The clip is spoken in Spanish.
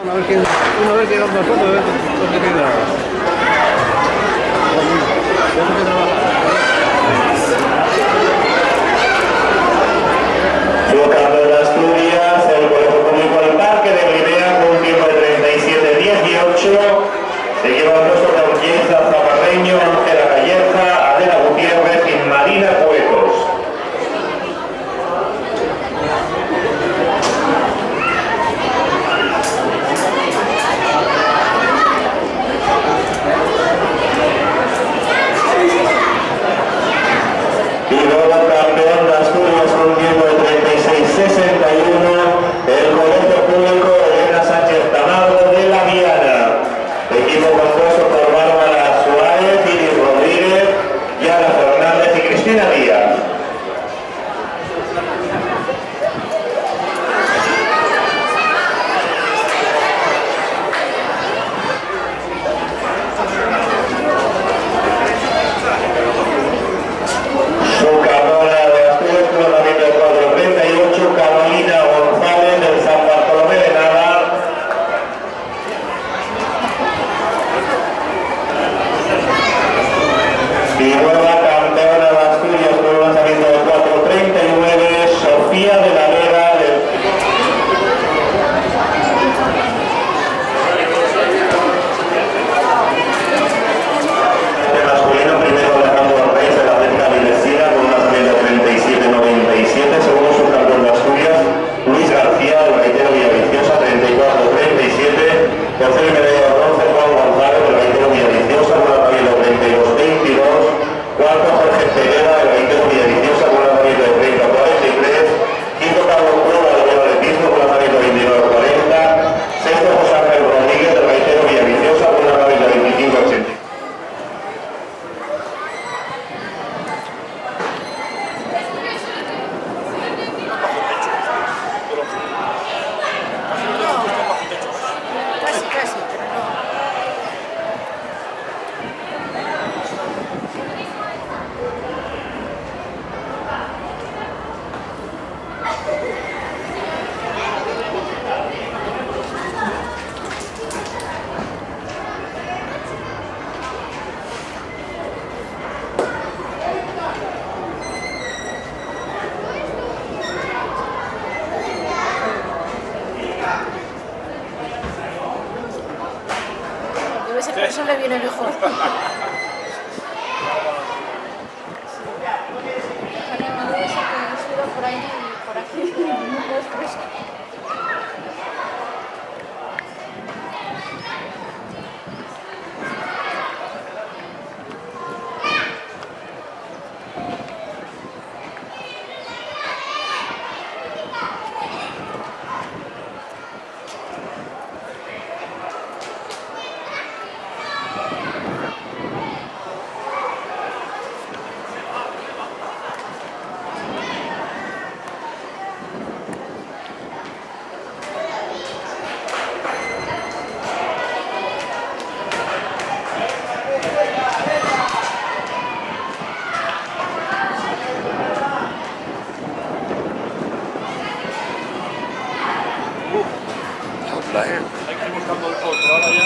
Una vez que nos nosotros, a ver qué queda. Tenemos que trabajar. Flotando en Asturias, el Colegio Público del Parque de Grinea con un tiempo de 37:18. Seguimos puesto de Orquieza, Zaparreño, Ángela Calleja, Adela Gutiérrez y Marina Cuetos. Y luego campeón de Asturias con un tiempo de 36:61, el Colegio Público Elena Sánchez Tamargo de La Viana. Equipo compuesto por Bárbara Suárez, Iris Rodríguez, Yara Fernández y Cristina Díaz. Jugadora de Asturias con la número 438, Carolina González del San Bartolomé de Nava. Y nueva campeona de Asturias con un lanzamiento de 439, Sofía de la Vega del masculino, primero Alejandro Reyes de la Atlética Vilesina con un lanzamiento de 37:97, segundo subcampeón de Asturias, Luis García del Gaitero Villaviciosa, 34:37, tercero y medalla de bronce Juan González del Gaitero Villaviciosa con una tabla de 32:22, cuarto Jorge Pereira del Gaitero Villaviciosa con una tabla de 30:43, quinto Carlos Cueva del Vuelo de Pisco con una tabla de 29:40, sexto José Ángel Rodríguez del Gaitero Villaviciosa con una tabla de 25:80. Casi, casi, pero no. Debe ser que eso le viene mejor. Debe ser que suda por ahí y por aquí. No es fresco. Hay que ir buscando el otro ahora ya.